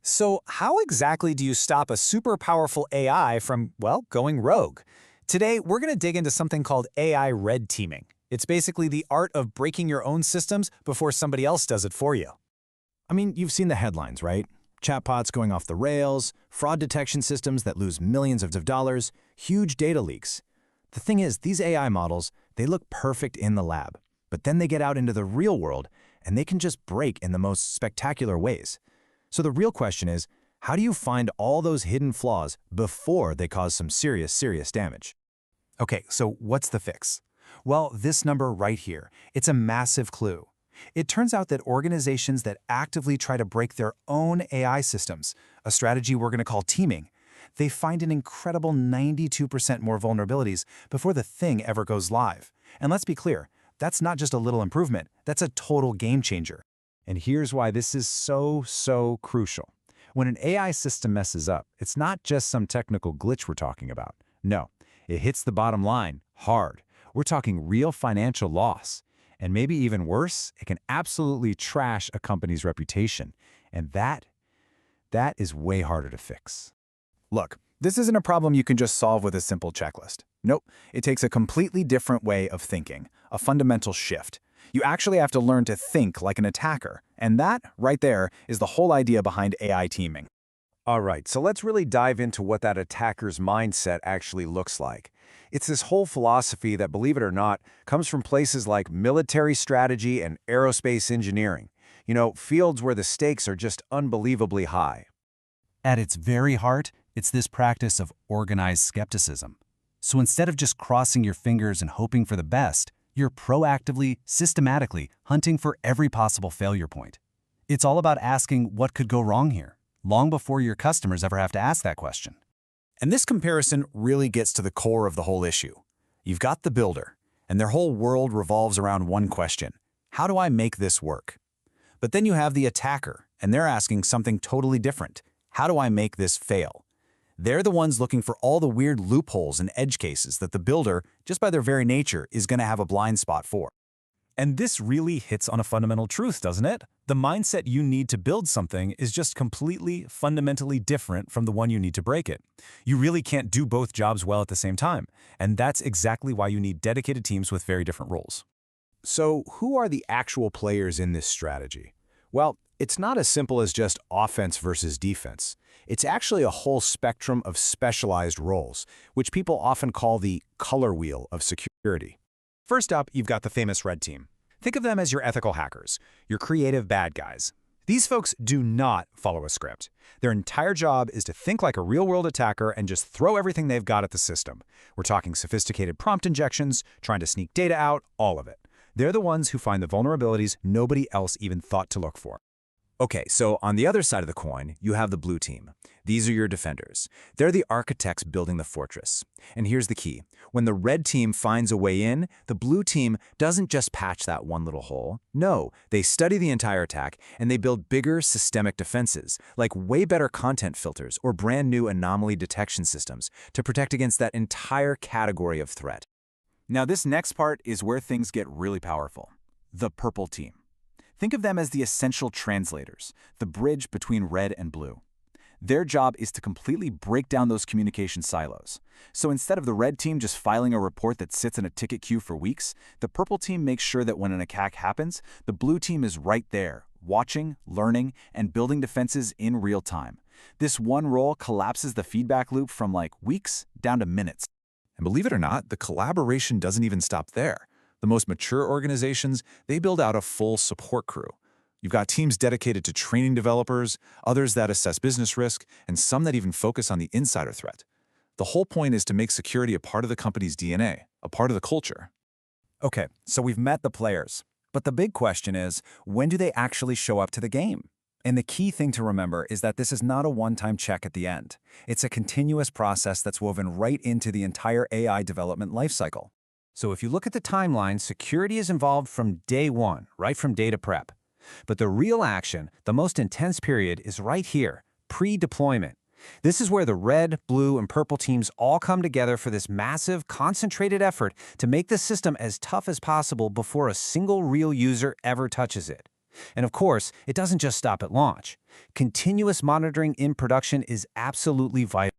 So how exactly do you stop a super powerful AI from, well, going rogue? Today, we're going to dig into something called AI red teaming. It's basically the art of breaking your own systems before somebody else does it for you. I mean, you've seen the headlines, right? Chatbots going off the rails, fraud detection systems that lose millions of dollars, huge data leaks. The thing is, these AI models, they look perfect in the lab, but then they get out into the real world and they can just break in the most spectacular ways. So the real question is, how do you find all those hidden flaws before they cause some serious damage? Okay, so what's the fix? Well, this number right here, it's a massive clue. It turns out that organizations that actively try to break their own AI systems, a strategy we're going to call teaming, they find an incredible 92% more vulnerabilities before the thing ever goes live. And let's be clear, that's not just a little improvement, that's a total game changer. And here's why this is so crucial. When an AI system messes up, it's not just some technical glitch we're talking about. No, it hits the bottom line hard. We're talking real financial loss. And maybe even worse, it can absolutely trash a company's reputation. And that is way harder to fix. Look, this isn't a problem you can just solve with a simple checklist. Nope, it takes a completely different way of thinking, a fundamental shift. You actually have to learn to think like an attacker, and that, right there, is the whole idea behind AI teaming. All right, so let's really dive into what that attacker's mindset actually looks like. It's this whole philosophy that, believe it or not, comes from places like military strategy and aerospace engineering. Fields where the stakes are just unbelievably high. At its very heart, it's this practice of organized skepticism. So instead of just crossing your fingers and hoping for the best, you're proactively, systematically hunting for every possible failure point. It's all about asking what could go wrong here, long before your customers ever have to ask that question. And this comparison really gets to the core of the whole issue. You've got the builder, and their whole world revolves around one question: how do I make this work? But then you have the attacker, and they're asking something totally different: how do I make this fail? They're the ones looking for all the weird loopholes and edge cases that the builder, just by their very nature, is going to have a blind spot for. And this really hits on a fundamental truth, doesn't it? The mindset you need to build something is just completely, fundamentally different from the one you need to break it. You really can't do both jobs well at the same time, and that's exactly why you need dedicated teams with very different roles. So who are the actual players in this strategy? Well, it's not as simple as just offense versus defense. It's actually a whole spectrum of specialized roles, which people often call the color wheel of security. First up, you've got the famous red team. Think of them as your ethical hackers, your creative bad guys. These folks do not follow a script. Their entire job is to think like a real-world attacker and just throw everything they've got at the system. We're talking sophisticated prompt injections, trying to sneak data out, all of it. They're the ones who find the vulnerabilities nobody else even thought to look for. Okay, so on the other side of the coin, you have the blue team. These are your defenders. They're the architects building the fortress. And here's the key. When the red team finds a way in, the blue team doesn't just patch that one little hole. No, they study the entire attack and they build bigger systemic defenses, like way better content filters or brand new anomaly detection systems to protect against that entire category of threat. Now, this next part is where things get really powerful. The purple team. Think of them as the essential translators, the bridge between red and blue. Their job is to completely break down those communication silos. So instead of the red team just filing a report that sits in a ticket queue for weeks, the purple team makes sure that when an attack happens, the blue team is right there, watching, learning, and building defenses in real time. This one role collapses the feedback loop from like weeks down to minutes. And believe it or not, the collaboration doesn't even stop there. The most mature organizations, they build out a full support crew. You've got teams dedicated to training developers, others that assess business risk, and some that even focus on the insider threat. The whole point is to make security a part of the company's DNA, a part of the culture. Okay, so we've met the players. But the big question is, when do they actually show up to the game? And the key thing to remember is that this is not a one-time check at the end. It's a continuous process that's woven right into the entire AI development lifecycle. So if you look at the timeline, security is involved from day one, right from data prep. But the real action, the most intense period, is right here, pre-deployment. This is where the red, blue, and purple teams all come together for this massive, concentrated effort to make the system as tough as possible before a single real user ever touches it. And of course, it doesn't just stop at launch. Continuous monitoring in production is absolutely vital.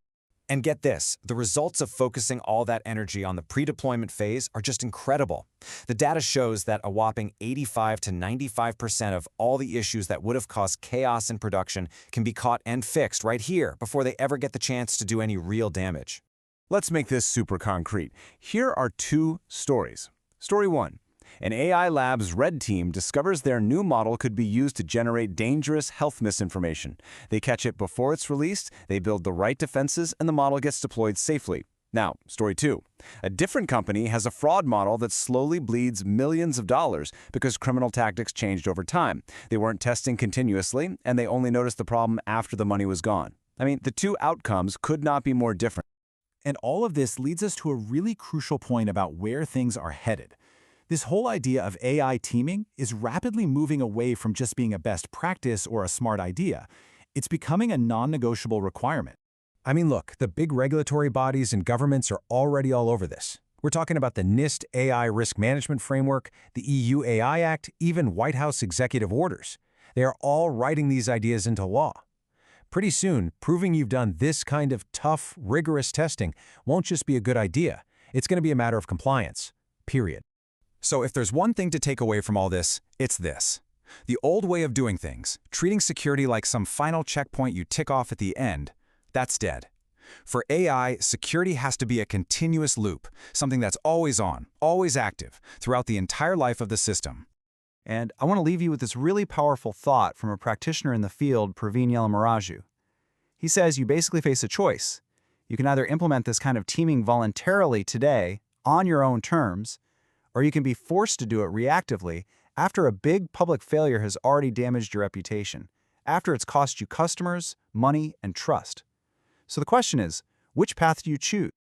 And get this, the results of focusing all that energy on the pre-deployment phase are just incredible. The data shows that a whopping 85 to 95% of all the issues that would have caused chaos in production can be caught and fixed right here before they ever get the chance to do any real damage. Let's make this super concrete. Here are two stories. Story 1. An AI lab's red team discovers their new model could be used to generate dangerous health misinformation. They catch it before it's released, they build the right defenses, and the model gets deployed safely. Now, story 2. A different company has a fraud model that slowly bleeds millions of dollars because criminal tactics changed over time. They weren't testing continuously, and they only noticed the problem after the money was gone. I mean, the two outcomes could not be more different. And all of this leads us to a really crucial point about where things are headed. This whole idea of AI teaming is rapidly moving away from just being a best practice or a smart idea. It's becoming a non-negotiable requirement. I mean, look, the big regulatory bodies and governments are already all over this. We're talking about the NIST AI Risk Management Framework, the EU AI Act, even White House executive orders. They are all writing these ideas into law. Pretty soon, proving you've done this kind of tough, rigorous testing won't just be a good idea. It's going to be a matter of compliance. Period. So if there's one thing to take away from all this, it's this. The old way of doing things, treating security like some final checkpoint you tick off at the end, that's dead. For AI, security has to be a continuous loop, something that's always on, always active, throughout the entire life of the system. And I want to leave you with this really powerful thought from a practitioner in the field, Praveen Yelamaraju. He says you basically face a choice. You can either implement this kind of teaming voluntarily today, on your own terms, or you can be forced to do it reactively after a big public failure has already damaged your reputation, after it's cost you customers, money, and trust. So the question is, which path do you choose?